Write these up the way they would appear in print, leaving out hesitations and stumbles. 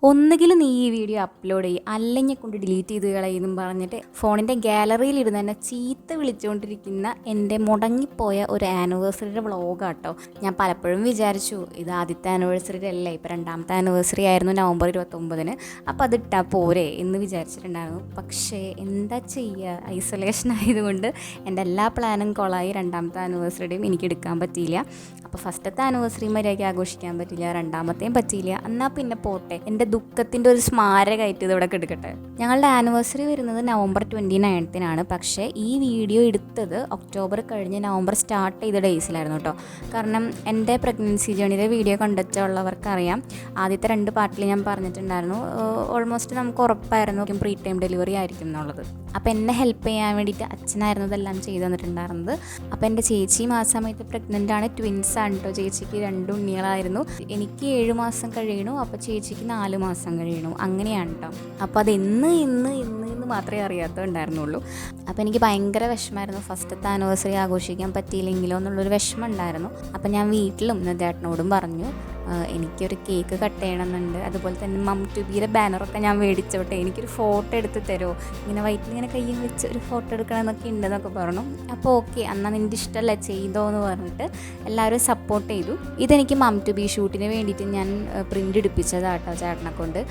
ഒന്നുകിൽ നീ ഈ വീഡിയോ അപ്ലോഡ് ചെയ്യും അല്ലെങ്കിൽ കൊണ്ട് ഡിലീറ്റ് ചെയ്ത് കളയെന്നും പറഞ്ഞിട്ട് ഫോണിൻ്റെ ഗാലറിയിൽ ഇരുന്ന് തന്നെ ചീത്ത വിളിച്ചുകൊണ്ടിരിക്കുന്ന എൻ്റെ മുടങ്ങിപ്പോയ ഒരു ആനിവേഴ്സറിയുടെ വ്ളോഗാട്ടോ. ഞാൻ പലപ്പോഴും വിചാരിച്ചു ഇത് ആദ്യത്തെ ആനിവേഴ്സറിയുടെ അല്ലേ, ഇപ്പോൾ രണ്ടാമത്തെ ആനിവേഴ്സറി ആയിരുന്നു നവംബർ 29-ന്, അപ്പോൾ അതിട്ടാൽ പോരെ എന്ന് വിചാരിച്ചിട്ടുണ്ടായിരുന്നു. പക്ഷേ എന്താ ചെയ്യുക, ഐസൊലേഷൻ ആയതുകൊണ്ട് എൻ്റെ എല്ലാ പ്ലാനും കൊളായി. രണ്ടാമത്തെ ആനിവേഴ്സറിയുടെയും എനിക്ക് എടുക്കാൻ പറ്റിയില്ല. അപ്പോൾ ഫസ്റ്റത്തെ ആനിവേഴ്സറി മര്യാദയ്ക്ക് ആഘോഷിക്കാൻ പറ്റില്ല, രണ്ടാമത്തെയും പറ്റിയില്ല. എന്നാൽ പിന്നെ പോട്ടെ, എൻ്റെ ദുഃഖത്തിൻ്റെ ഒരു സ്മാരകമായിട്ട് ഇതിവിടെ കിടക്കട്ടെ. ഞങ്ങളുടെ ആനിവേഴ്സറി വരുന്നത് നവംബർ 29-നാണ്. പക്ഷേ ഈ വീഡിയോ എടുത്തത് ഒക്ടോബർ കഴിഞ്ഞ് നവംബർ സ്റ്റാർട്ട് ചെയ്ത ഡേയ്സിലായിരുന്നു കേട്ടോ. കാരണം എൻ്റെ പ്രഗ്നൻസി ജേണിയുടെ വീഡിയോ കണ്ടിട്ടുള്ളവർക്കറിയാം, ആദ്യത്തെ 2 പാർട്ടിൽ ഞാൻ പറഞ്ഞിട്ടുണ്ടായിരുന്നു ഓൾമോസ്റ്റ് നമുക്ക് ഉറപ്പായിരുന്നു പ്രീ ടൈം ഡെലിവറി ആയിരിക്കും എന്നുള്ളത്. അപ്പോൾ എന്നെ ഹെൽപ്പ് ചെയ്യാൻ വേണ്ടിയിട്ട് അച്ഛനായിരുന്നു ഇതെല്ലാം ചെയ്തു തന്നിട്ടുണ്ടായിരുന്നത്. അപ്പോൾ എൻ്റെ ചേച്ചിയും ആ സമയത്ത് പ്രഗ്നൻ്റ് ആണ്, ട്വിൻസ് ആണ് കേട്ടോ. ചേച്ചിക്ക് 2 ഉണ്ണികളായിരുന്നു. എനിക്ക് 7 മാസം കഴിയണു, അപ്പോൾ ചേച്ചിക്ക് 4 മാസം കഴിയണു, അങ്ങനെയാണ് കേട്ടോ. അപ്പോൾ അത് ഇന്ന് മാത്രമേ അറിയാത്തുണ്ടായിരുന്നുള്ളൂ. അപ്പോൾ എനിക്ക് ഭയങ്കര വിഷമമായിരുന്നു ഫസ്റ്റത്തെ ആനിവേഴ്സറി ആഘോഷിക്കാൻ പറ്റിയില്ലെങ്കിലോ എന്നുള്ളൊരു വിഷമം ഉണ്ടായിരുന്നു. അപ്പോൾ ഞാൻ വീട്ടിലും നിതേട്ടനോടും പറഞ്ഞു എനിക്കൊരു കേക്ക് കട്ട് ചെയ്യണമെന്നുണ്ട്, അതുപോലെ തന്നെ മം ടു ബിയുടെ ബാനറൊക്കെ ഞാൻ മേടിച്ചോട്ടെ, എനിക്കൊരു ഫോട്ടോ എടുത്ത് തരുമോ, ഇങ്ങനെ വയറ്റിലിങ്ങനെ കയ്യും വെച്ച് ഒരു ഫോട്ടോ എടുക്കണമെന്നൊക്കെ ഉണ്ടെന്നൊക്കെ പറഞ്ഞു. അപ്പോൾ ഓക്കെ, എന്നാൽ നിൻ്റെ ഇഷ്ടമല്ല ചെയ്തോ എന്ന് പറഞ്ഞിട്ട് എല്ലാവരും സപ്പോർട്ട് ചെയ്തു. ഇതെനിക്ക് മം ടു ബി ഷൂട്ടിന് വേണ്ടിയിട്ട് ഞാൻ പ്രിൻ്റ് എടുപ്പിച്ചതാട്ടോ ചേട്ടനെ കൊണ്ട്.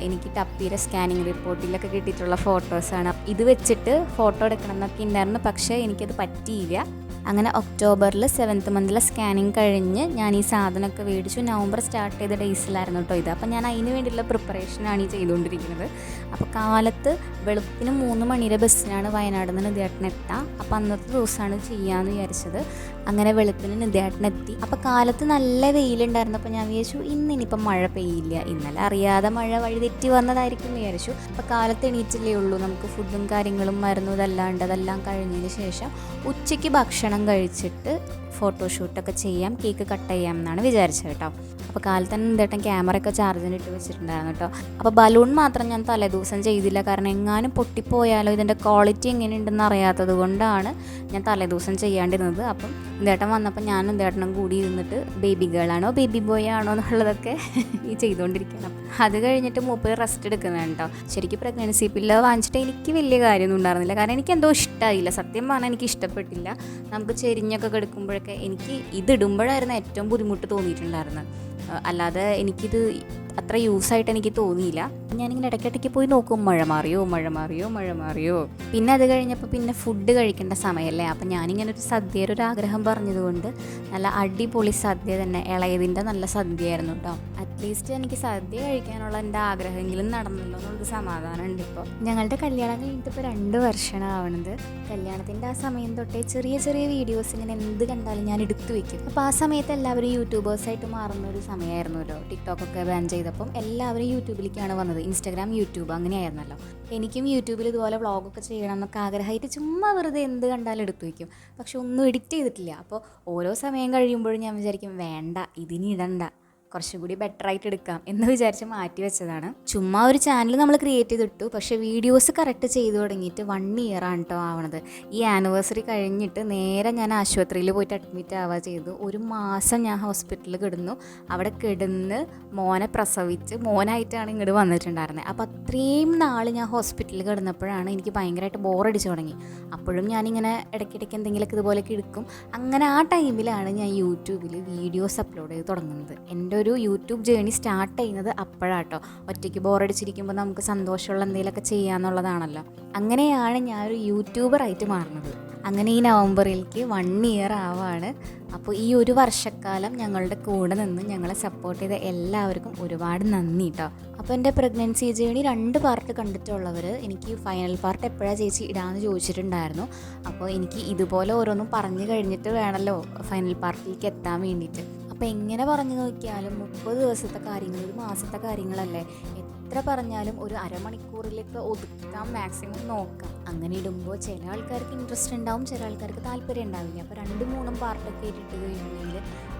എനിക്ക് ടപ്പിയുടെ സ്കാനിങ് റിപ്പോർട്ടിലൊക്കെ കിട്ടിയിട്ടുള്ള ഫോട്ടോസാണ്. ഇത് വെച്ചിട്ട് ഫോട്ടോ എടുക്കണം എന്നൊക്കെ ഉണ്ടായിരുന്നു, പക്ഷേ എനിക്കത് പറ്റിയില്ല. അങ്ങനെ ഒക്ടോബറിൽ 7th മന്തിലെ സ്കാനിങ് കഴിഞ്ഞ് ഞാൻ ഈ സാധനമൊക്കെ മേടിച്ചു. നവംബർ സ്റ്റാർട്ട് ചെയ്ത ഡേയ്സിലായിരുന്നു കേട്ടോ ഇത്. അപ്പോൾ ഞാൻ അതിന് വേണ്ടിയിട്ടുള്ള പ്രിപ്പറേഷനാണ് ഈ ചെയ്തുകൊണ്ടിരിക്കുന്നത്. അപ്പോൾ കാലത്ത് വെളുപ്പിന് 3 മണിയുടെ ബസ്സിനാണ് വയനാട് നിന്ന് നിതേട്ടനെത്തുക. അപ്പോൾ അന്നത്തെ ദിവസമാണ് ചെയ്യാമെന്ന് വിചാരിച്ചത്. അങ്ങനെ വെളുപ്പിന് നിതേട്ടനെത്തി. അപ്പോൾ കാലത്ത് നല്ല വെയിലുണ്ടായിരുന്നപ്പോൾ ഞാൻ വിചാരിച്ചു ഇന്നിപ്പം മഴ പെയ്യില്ല, ഇന്നലെ അറിയാതെ മഴ വഴി തെറ്റി വന്നതായിരിക്കും എന്ന് വിചാരിച്ചു. അപ്പോൾ കാലത്ത് എണീറ്റില്ലേ ഉള്ളൂ, നമുക്ക് ഫുഡും കാര്യങ്ങളും മരുന്നും അതെല്ലാം കഴിഞ്ഞതിന് ശേഷം ഉച്ചയ്ക്ക് ഭക്ഷണം കഴിച്ചിട്ട് ഫോട്ടോഷൂട്ടൊക്കെ ചെയ്യാം, കേക്ക് കട്ട് ചെയ്യാം എന്നാണ് വിചാരിച്ചത് കേട്ടോ. അപ്പോൾ കാലത്ത് തന്നെ നിതേട്ടൻ ക്യാമറയൊക്കെ ചാർജിന് ഇട്ട് വെച്ചിട്ടുണ്ടായിരുന്നു കേട്ടോ. അപ്പോൾ ബലൂൺ മാത്രം ഞാൻ തലേദിവസം ചെയ്തില്ല, കാരണം എങ്ങാനും പൊട്ടിപ്പോയാലോ ഇതിൻ്റെ ക്വാളിറ്റി എങ്ങനെയുണ്ടെന്ന് അറിയാത്തത് കൊണ്ടാണ് ഞാൻ തലേദിവസം ചെയ്യാണ്ടിരുന്നത്. അപ്പം നിതേട്ടൻ വന്നപ്പോൾ ഞാനും നിതേട്ടനും കൂടി ഇരുന്നിട്ട് ബേബി ഗേളാണോ ബേബി ബോയ് ആണോ എന്നുള്ളതൊക്കെ ഈ ചെയ്തുകൊണ്ടിരിക്കണം. അത് കഴിഞ്ഞിട്ട് മൂപ്പര് റെസ്റ്റ് എടുക്കുന്നത് കേട്ടോ. ശരിക്കും പ്രഗ്നൻസി പില്ലോ വാങ്ങിച്ചിട്ട് എനിക്ക് വലിയ കാര്യമൊന്നും ഉണ്ടായിരുന്നില്ല, കാരണം എനിക്ക് എന്തോ ഇഷ്ടമായില്ല, സത്യം പറഞ്ഞാൽ എനിക്ക് ഇഷ്ടപ്പെട്ടില്ല. നമുക്ക് ചെരിഞ്ഞൊക്കെ കിടക്കുമ്പോഴൊക്കെ എനിക്ക് ഇതിടുമ്പോഴായിരുന്നു ഏറ്റവും ബുദ്ധിമുട്ട് തോന്നിയിട്ടുണ്ടായിരുന്നത്, അല്ലാതെ എനിക്കിത് അത്ര യൂസായിട്ട് എനിക്ക് തോന്നിയില്ല. ഞാനിങ്ങനെ ഇടയ്ക്കിടയ്ക്ക് പോയി നോക്കും, മഴ മാറിയോ. പിന്നെ അത് കഴിഞ്ഞപ്പോൾ പിന്നെ ഫുഡ് കഴിക്കേണ്ട സമയമല്ലേ. അപ്പം ഞാനിങ്ങനെ ഒരു സദ്യയുടെ ഒരു ആഗ്രഹം പറഞ്ഞതുകൊണ്ട് നല്ല അടിപൊളി സദ്യ തന്നെ, ഇളയതിൻ്റെ നല്ല സദ്യയായിരുന്നു കേട്ടോ. അറ്റ്ലീസ്റ്റ് എനിക്ക് സദ്യ കഴിക്കാനുള്ള എൻ്റെ ആഗ്രഹമെങ്കിലും നടന്നല്ലോ എന്നുള്ളൊരു സമാധാനമുണ്ട്. ഇപ്പോൾ ഞങ്ങളുടെ കല്യാണം കഴിഞ്ഞിട്ട് ഇപ്പോൾ 2 വർഷമാണ് ആവണത്. കല്യാണത്തിൻ്റെ ആ സമയം തൊട്ടേ ചെറിയ വീഡിയോസ് ഇങ്ങനെ എന്ത് കണ്ടാലും ഞാൻ എടുത്തു വയ്ക്കും. അപ്പോൾ ആ സമയത്ത് എല്ലാവരും യൂട്യൂബേഴ്സായിട്ട് മാറുന്ന ഒരു സമയമായിരുന്നല്ലോ. ടിക്ടോക്കൊക്കെ ബാൻ ചെയ്തപ്പം എല്ലാവരും യൂട്യൂബിലേക്കാണ് വന്നത്, ഇൻസ്റ്റാഗ്രാം, യൂട്യൂബ് അങ്ങനെയായിരുന്നല്ലോ. എനിക്കും യൂട്യൂബിൽ ഇതുപോലെ വ്ളോഗൊക്കെ ചെയ്യണം എന്നൊക്കെ ആഗ്രഹമായിട്ട് ചുമ്മാ വെറുതെ എന്ത് കണ്ടാലും എടുത്തു വയ്ക്കും, പക്ഷെ ഒന്നും എഡിറ്റ് ചെയ്തിട്ടില്ല. അപ്പോൾ ഓരോ സമയം കഴിയുമ്പോഴും ഞാൻ വിചാരിക്കും വേണ്ട, ഇതിനി ഇടണ്ട, കുറച്ചും കൂടി ബെറ്ററായിട്ട് എടുക്കാം എന്ന് വിചാരിച്ച് മാറ്റി വെച്ചതാണ്. ചുമ്മാ ഒരു ചാനൽ നമ്മൾ ക്രിയേറ്റ് ചെയ്തിട്ടു, പക്ഷേ വീഡിയോസ് കറക്റ്റ് ചെയ്തു തുടങ്ങിയിട്ട് 1 year ആണ് കേട്ടോ ആവണത്. ഈ ആനിവേഴ്സറി കഴിഞ്ഞിട്ട് നേരെ ഞാൻ ആശുപത്രിയിൽ പോയിട്ട് അഡ്മിറ്റ് ആവുക ചെയ്തു. 1 മാസം ഞാൻ ഹോസ്പിറ്റലിൽ കിടന്നു. അവിടെ കിടന്ന് മോനെ പ്രസവിച്ച് മോനായിട്ടാണ് ഇങ്ങോട്ട് വന്നിട്ടുണ്ടായിരുന്നത്. അപ്പോൾ അത്രയും നാൾ ഞാൻ ഹോസ്പിറ്റലിൽ കിടന്നപ്പോഴാണ് എനിക്ക് ഭയങ്കരമായിട്ട് ബോറടിച്ച് തുടങ്ങി. അപ്പോഴും ഞാനിങ്ങനെ ഇടയ്ക്കിടയ്ക്ക് എന്തെങ്കിലുമൊക്കെ ഇതുപോലെയൊക്കെ എടുക്കും. അങ്ങനെ ആ ടൈമിലാണ് ഞാൻ യൂട്യൂബിൽ വീഡിയോസ് അപ്ലോഡ് ചെയ്ത് തുടങ്ങുന്നത്. എൻ്റെ ഒരു യൂട്യൂബ് ജേണി സ്റ്റാർട്ട് ചെയ്യുന്നത് അപ്പോഴാട്ടോ. ഒറ്റയ്ക്ക് ബോറടിച്ചിരിക്കുമ്പോൾ നമുക്ക് സന്തോഷമുള്ള എന്തെങ്കിലുമൊക്കെ ചെയ്യാമെന്നുള്ളതാണല്ലോ. അങ്ങനെയാണ് ഞാനൊരു യൂട്യൂബറായിട്ട് മാറുന്നത്. അങ്ങനെ ഈ നവംബറിലേക്ക് 1 year ആവാണ്. അപ്പോൾ ഈ 1 വർഷക്കാലം ഞങ്ങളുടെ കൂടെ നിന്ന് ഞങ്ങളെ സപ്പോർട്ട് ചെയ്ത എല്ലാവർക്കും ഒരുപാട് നന്ദി കേട്ടോ. അപ്പോൾ എൻ്റെ പ്രഗ്നൻസി ജേണി 2 പാർട്ട് കണ്ടിട്ടുള്ളവർ എനിക്ക് ഫൈനൽ പാർട്ട് എപ്പോഴാണ് ചേച്ചി ഇടാമെന്ന് ചോദിച്ചിട്ടുണ്ടായിരുന്നു. അപ്പോൾ എനിക്ക് ഇതുപോലെ ഓരോന്നും പറഞ്ഞു കഴിഞ്ഞിട്ട് വേണമല്ലോ ഫൈനൽ പാർട്ടിലേക്ക് എത്താൻ വേണ്ടിയിട്ട്. അപ്പോൾ എങ്ങനെ പറഞ്ഞു നോക്കിയാലും 30 ദിവസത്തെ കാര്യങ്ങൾ, 1 മാസത്തെ കാര്യങ്ങളല്ലേ, എത്ര പറഞ്ഞാലും ഒരു അരമണിക്കൂറിലേക്ക് ഒതുക്കാൻ മാക്സിമം നോക്കാം. അങ്ങനെ ഇടുമ്പോൾ ചില ആൾക്കാർക്ക് ഇൻട്രസ്റ്റ് ഉണ്ടാവും, ചില ആൾക്കാർക്ക് താല്പര്യം ഉണ്ടാവില്ല. അപ്പോൾ 2-3 പാർട്ടൊക്കെ ഇട്ടിട്ട് കഴിഞ്ഞിട്ടുണ്ടെങ്കിൽ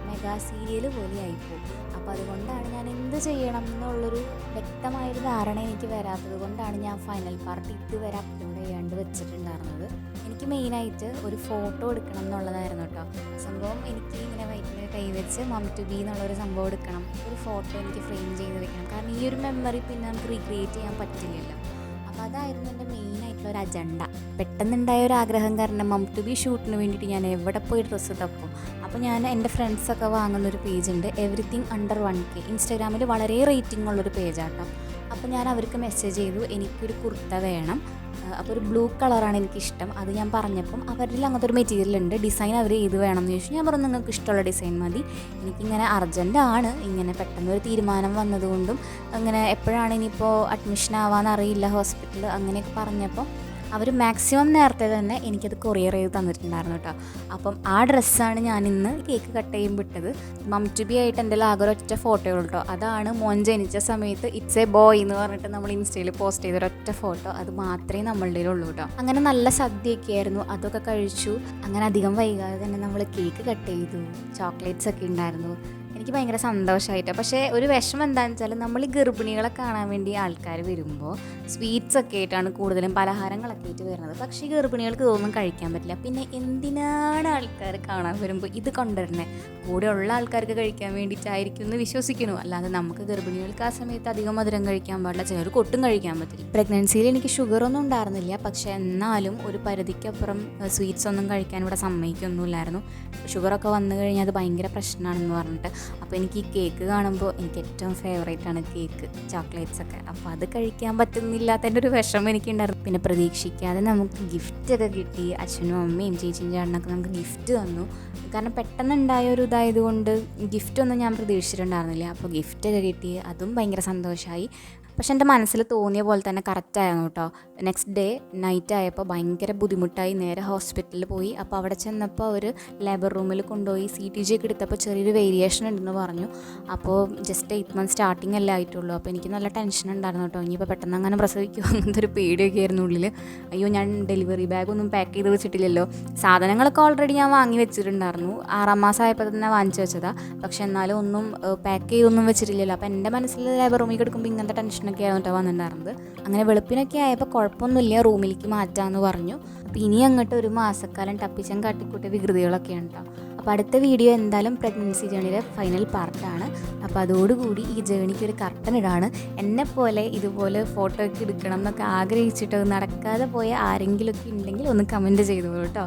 മെഗാ സീരിയൽ പോലെ ആയിപ്പോവും. അപ്പോൾ അതുകൊണ്ടാണ് ഞാൻ എന്ത് ചെയ്യണം എന്നുള്ളൊരു വ്യക്തമായൊരു ധാരണ എനിക്ക് വരാത്തത് കൊണ്ടാണ് ഞാൻ ഫൈനൽ പാർട്ട് ഇതുവരെ അപ്ലോഡ് ചെയ്യാണ്ട് വെച്ചിട്ടുണ്ടായിരുന്നത്. എനിക്ക് മെയിനായിട്ട് ഒരു ഫോട്ടോ എടുക്കണം എന്നുള്ളതായിരുന്നു കേട്ടോ സംഭവം. എനിക്ക് ഇങ്ങനെ വയറ്റിൽ കൈവച്ച് മം ടു ബി എന്നുള്ളൊരു സംഭവം എടുക്കണം, ഒരു ഫോട്ടോ എനിക്ക് ഫ്രെയിം ചെയ്ത് വെക്കണം. കാരണം ഈ ഒരു മെമ്മറി പിന്നെ നമുക്ക് റീക്രിയേറ്റ് ചെയ്യാൻ പറ്റില്ലല്ലോ. അപ്പോൾ അതായിരുന്നു എൻ്റെ മെയിനായിട്ടുള്ളൊരു അജണ്ട. പെട്ടെന്നുണ്ടായ ഒരു ആഗ്രഹം കാരണം മം ടു ബി ഷൂട്ടിന് വേണ്ടിയിട്ട് ഞാൻ എവിടെ പോയി ഡ്രസ്സ് തപ്പും. അപ്പോൾ ഞാൻ എൻ്റെ ഫ്രണ്ട്സൊക്കെ വാങ്ങുന്നൊരു പേജുണ്ട്, എവറിത്തിങ് അണ്ടർ 1K. ഇൻസ്റ്റാഗ്രാമിൽ വളരെ റേറ്റിംഗ് ഉള്ളൊരു പേജാട്ടോ. അപ്പോൾ ഞാൻ അവർക്ക് മെസ്സേജ് ചെയ്തു, എനിക്കൊരു കുർത്ത വേണം. അപ്പോൾ ഒരു ബ്ലൂ കളറാണ് എനിക്കിഷ്ടം. അത് ഞാൻ പറഞ്ഞപ്പം അവരിൽ അങ്ങനത്തെ ഒരു മെറ്റീരിയൽ ഉണ്ട്, ഡിസൈൻ അവർ ഏത് വേണമെന്ന് ചോദിച്ചു. ഞാൻ പറഞ്ഞു നിങ്ങൾക്ക് ഇഷ്ടമുള്ള ഡിസൈൻ മതി, എനിക്കിങ്ങനെ അർജൻറ്റാണ്, ഇങ്ങനെ പെട്ടെന്നൊരു തീരുമാനം വന്നതുകൊണ്ടും അങ്ങനെ എപ്പോഴാണ് ഇനിയിപ്പോൾ അഡ്മിഷൻ ആവാമെന്നറിയില്ല ഹോസ്പിറ്റലിൽ, അങ്ങനെയൊക്കെ പറഞ്ഞപ്പോൾ അവർ മാക്സിമം നേരത്തെ തന്നെ എനിക്കത് കൊറിയർ ചെയ്ത് തന്നിട്ടുണ്ടായിരുന്നു കേട്ടോ. അപ്പം ആ ഡ്രസ്സാണ് ഞാൻ ഇന്ന് കേക്ക് കട്ട് ചെയ്യുമ്പോൾ ഇട്ടത്. മം ടു ബി ആയിട്ട് എൻ്റെ ആകെ ഒരൊറ്റ ഫോട്ടോ ഉള്ളൂ കേട്ടോ. അതാണ് മോൻ ജനിച്ച സമയത്ത് ഇറ്റ്സ് എ ബോയ് എന്ന് പറഞ്ഞിട്ട് നമ്മൾ ഇൻസ്റ്റയിൽ പോസ്റ്റ് ചെയ്തൊരൊറ്റ ഫോട്ടോ. അത് മാത്രമേ നമ്മളുടെ ഉള്ളൂ കേട്ടോ. അങ്ങനെ നല്ല സദ്യയൊക്കെ ആയിരുന്നു, അതൊക്കെ കഴിച്ചു. അങ്ങനെ അധികം വൈകാതെ തന്നെ നമ്മൾ കേക്ക് കട്ട് ചെയ്തു, ചോക്ലേറ്റ്സ് ഒക്കെ ഉണ്ടായിരുന്നു. എനിക്ക് ഭയങ്കര സന്തോഷമായിട്ട്. പക്ഷേ ഒരു വിഷമം എന്താണെന്ന് വെച്ചാൽ നമ്മൾ ഈ ഗർഭിണികളെ കാണാൻ വേണ്ടി ആൾക്കാർ വരുമ്പോൾ സ്വീറ്റ്സ് ഒക്കെ ആയിട്ടാണ് കൂടുതലും, പലഹാരങ്ങളൊക്കെ ആയിട്ട് വരുന്നത്. പക്ഷേ ഈ ഗർഭിണികൾക്ക് ഇതൊന്നും കഴിക്കാൻ പറ്റില്ല. പിന്നെ എന്തിനാണ് ആൾക്കാർ കാണാൻ വരുമ്പോൾ ഇത് കൊണ്ടുവരണേ? കൂടെയുള്ള ആൾക്കാർക്ക് കഴിക്കാൻ വേണ്ടിയിട്ടായിരിക്കും എന്ന് വിശ്വസിക്കുന്നു. അല്ലാതെ നമുക്ക് ഗർഭിണികൾക്ക് ആ സമയത്ത് അധികം മധുരം കഴിക്കാൻ പാടില്ല, ചിലർ കൊട്ടും കഴിക്കാൻ പറ്റില്ല. പ്രഗ്നൻസിയിൽ എനിക്ക് ഷുഗറൊന്നും ഉണ്ടായിരുന്നില്ല, പക്ഷേ എന്നാലും ഒരു പരിധിക്കപ്പുറം സ്വീറ്റ്സ് ഒന്നും കഴിക്കാൻ ഇവിടെ സമ്മതിക്കൊന്നുമില്ലായിരുന്നു. ഷുഗറൊക്കെ വന്നു കഴിഞ്ഞാൽ അത് ഭയങ്കര പ്രശ്നമാണെന്ന് പറഞ്ഞിട്ട്. അപ്പോൾ എനിക്ക് ഈ കേക്ക് കാണുമ്പോൾ എനിക്ക് ഏറ്റവും ഫേവറേറ്റാണ് കേക്ക്, ചോക്ലേറ്റ്സൊക്കെ. അപ്പോൾ അത് കഴിക്കാൻ പറ്റുന്നില്ലാത്തതിൻ്റെ ഒരു വിഷമം എനിക്കുണ്ടായിരുന്നു. പിന്നെ പ്രതീക്ഷിക്കാതെ നമുക്ക് ഗിഫ്റ്റൊക്കെ കിട്ടി. അച്ഛനും അമ്മയും ചേച്ചിയും ചേട്ടനൊക്കെ നമുക്ക് ഗിഫ്റ്റ് തന്നു. കാരണം പെട്ടെന്നുണ്ടായ ഒരു ഇതായതുകൊണ്ട് ഗിഫ്റ്റൊന്നും ഞാൻ പ്രതീക്ഷിച്ചിട്ടുണ്ടായിരുന്നില്ല. അപ്പോൾ ഗിഫ്റ്റൊക്കെ കിട്ടി, അതും ഭയങ്കര സന്തോഷമായി. പക്ഷെ എൻ്റെ മനസ്സിൽ തോന്നിയ പോലെ തന്നെ കറക്റ്റായിരുന്നു കേട്ടോ. നെക്സ്റ്റ് ഡേ നൈറ്റ് ആയപ്പോൾ ഭയങ്കര ബുദ്ധിമുട്ടായി, നേരെ ഹോസ്പിറ്റലിൽ പോയി. അപ്പോൾ അവിടെ ചെന്നപ്പോൾ അവർ ലേബർ റൂമിൽ കൊണ്ടുപോയി CTG ഒക്കെ എടുത്തപ്പോൾ ചെറിയൊരു വേരിയേഷൻ ഉണ്ടെന്ന് പറഞ്ഞു. അപ്പോൾ ജസ്റ്റ് 8 months സ്റ്റാർട്ടിങ് അല്ലേ ആയിട്ടുള്ളൂ. അപ്പോൾ എനിക്ക് നല്ല ടെൻഷൻ ഉണ്ടായിരുന്നു കേട്ടോ, ഇനിയിപ്പോൾ പെട്ടെന്ന് അങ്ങനെ പ്രസവിക്കുമോ അങ്ങനത്തെ ഒരു പേടിയൊക്കെ ആയിരുന്നു ഉള്ളിൽ. അയ്യോ ഞാൻ ഡെലിവറി ബാഗൊന്നും പാക്ക് ചെയ്ത് വെച്ചിട്ടില്ലല്ലോ. സാധനങ്ങളൊക്കെ ഓൾറെഡി ഞാൻ വാങ്ങി വെച്ചിട്ടുണ്ടായിരുന്നു, 6ാം മാസം ആയപ്പോൾ തന്നെ വാങ്ങിച്ചു വെച്ചതാണ്. പക്ഷെ എന്നാലും ഒന്നും പാക്ക് ചെയ്തൊന്നും വെച്ചിട്ടില്ലല്ലോ. അപ്പോൾ എൻ്റെ മനസ്സിൽ ലേബർ റൂമിൽ കിടക്കുമ്പോൾ ഇങ്ങനത്തെ ടെൻഷനൊക്കെ ആയിട്ടോ വന്നിട്ടുണ്ടായിരുന്നത്. അങ്ങനെ വെളുപ്പിനൊക്കെ ആയപ്പോൾ കുഴപ്പമൊന്നുമില്ല, റൂമിലേക്ക് മാറ്റാമെന്ന് പറഞ്ഞു. അപ്പോൾ ഇനി അങ്ങോട്ട് ഒരു മാസക്കാലം ടപ്പിച്ചൻ കാട്ടിക്കൂട്ടിയ വികൃതികളൊക്കെയാണ് കേട്ടോ. അപ്പോൾ അടുത്ത വീഡിയോ എന്തായാലും പ്രഗ്നൻസി ജേണിയുടെ ഫൈനൽ പാർട്ടാണ്. അപ്പോൾ അതോടുകൂടി ഈ ജേണിക്ക് ഒരു കർട്ടൻ ഇടാണ്. എന്നെപ്പോലെ ഇതുപോലെ ഫോട്ടോ ഒക്കെ എടുക്കണം എന്നൊക്കെ ആഗ്രഹിച്ചിട്ട് നടക്കാതെ പോയ ആരെങ്കിലുമൊക്കെ ഉണ്ടെങ്കിൽ ഒന്ന് കമൻറ്റ് ചെയ്തോളൂ കേട്ടോ.